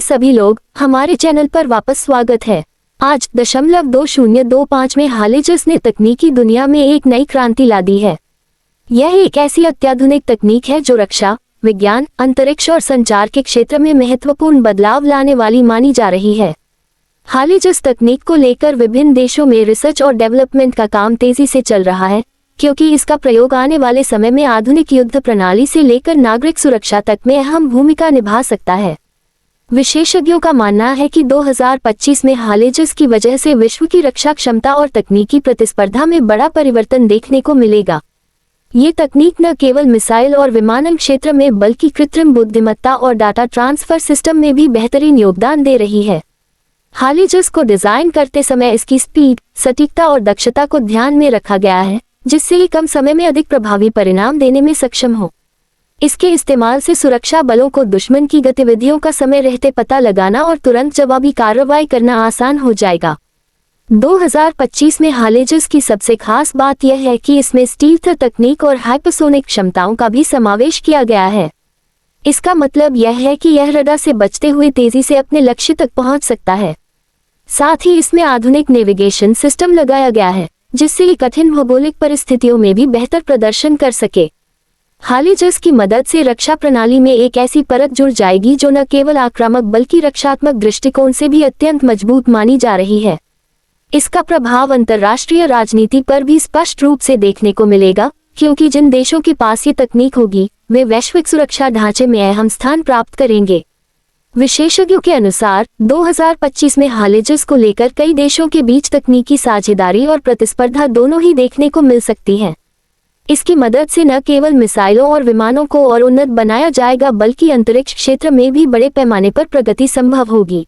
सभी लोग, हमारे चैनल पर वापस स्वागत है। आज 2025 में हालेजस ने तकनीकी दुनिया में एक नई क्रांति ला दी है। यह एक ऐसी अत्याधुनिक तकनीक है जो रक्षा, विज्ञान, अंतरिक्ष और संचार के क्षेत्र में महत्वपूर्ण बदलाव लाने वाली मानी जा रही है। हालेजस तकनीक को लेकर विभिन्न देशों में रिसर्च और डेवलपमेंट का काम तेजी से चल रहा है, क्योंकि इसका प्रयोग आने वाले समय में आधुनिक युद्ध प्रणाली से लेकर नागरिक सुरक्षा तक में अहम भूमिका निभा सकता है। विशेषज्ञों का मानना है कि 2025 में हालेजस की वजह से विश्व की रक्षा क्षमता और तकनीकी प्रतिस्पर्धा में बड़ा परिवर्तन देखने को मिलेगा। ये तकनीक न केवल मिसाइल और विमानन क्षेत्र में बल्कि कृत्रिम बुद्धिमत्ता और डाटा ट्रांसफर सिस्टम में भी बेहतरीन योगदान दे रही है। हालेजस को डिजाइन करते समय इसकी स्पीड, सटीकता और दक्षता को ध्यान में रखा गया है, जिससे ये कम समय में अधिक प्रभावी परिणाम देने में सक्षम हो। इसके इस्तेमाल से सुरक्षा बलों को दुश्मन की गतिविधियों का समय रहते पता लगाना और तुरंत जवाबी कार्रवाई करना आसान हो जाएगा। 2025 में हालेजस की सबसे खास बात यह है कि इसमें स्टील्थ तकनीक और हाइपरसोनिक क्षमताओं का भी समावेश किया गया है। इसका मतलब यह है कि यह रडार से बचते हुए तेजी से अपने लक्ष्य तक पहुंच सकता है। साथ ही इसमें आधुनिक नेविगेशन सिस्टम लगाया गया है, जिससे ये कठिन भौगोलिक परिस्थितियों में भी बेहतर प्रदर्शन कर सके। हालेजस की मदद से रक्षा प्रणाली में एक ऐसी परत जुड़ जाएगी जो न केवल आक्रामक बल्कि रक्षात्मक दृष्टिकोण से भी अत्यंत मजबूत मानी जा रही है। इसका प्रभाव अंतर्राष्ट्रीय राजनीति पर भी स्पष्ट रूप से देखने को मिलेगा, क्योंकि जिन देशों के पास ये तकनीक होगी वे वैश्विक सुरक्षा ढांचे में अहम स्थान प्राप्त करेंगे। विशेषज्ञों के अनुसार 2025 में हालेजस को लेकर कई देशों के बीच तकनीकी साझेदारी और प्रतिस्पर्धा दोनों ही देखने को मिल सकती है। इसकी मदद से न केवल मिसाइलों और विमानों को और उन्नत बनाया जाएगा बल्कि अंतरिक्ष क्षेत्र में भी बड़े पैमाने पर प्रगति संभव होगी।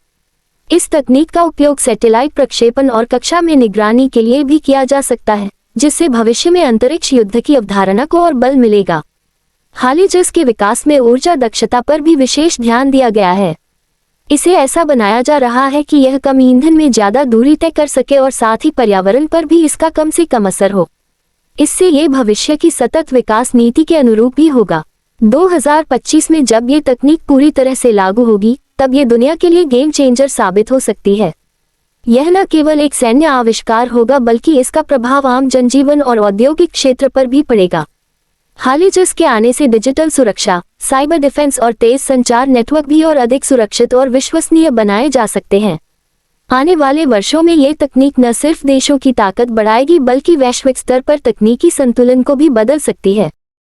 इस तकनीक का उपयोग सैटेलाइट प्रक्षेपण और कक्षा में निगरानी के लिए भी किया जा सकता है, जिससे भविष्य में अंतरिक्ष युद्ध की अवधारणा को और बल मिलेगा। हालेजस के विकास में ऊर्जा दक्षता पर भी विशेष ध्यान दिया गया है। इसे ऐसा बनाया जा रहा है कि यह कम ईंधन में ज्यादा दूरी तय कर सके और साथ ही पर्यावरण पर भी इसका कम से कम असर हो। इससे ये भविष्य की सतत विकास नीति के अनुरूप भी होगा। 2025 में जब ये तकनीक पूरी तरह से लागू होगी, तब ये दुनिया के लिए गेम चेंजर साबित हो सकती है। यह न केवल एक सैन्य आविष्कार होगा बल्कि इसका प्रभाव आम जनजीवन और औद्योगिक क्षेत्र पर भी पड़ेगा। हालेजस के आने से डिजिटल सुरक्षा, साइबर डिफेंस और तेज संचार नेटवर्क भी और अधिक सुरक्षित और विश्वसनीय बनाए जा सकते हैं। आने वाले वर्षों में ये तकनीक न सिर्फ देशों की ताकत बढ़ाएगी बल्कि वैश्विक स्तर पर तकनीकी संतुलन को भी बदल सकती है।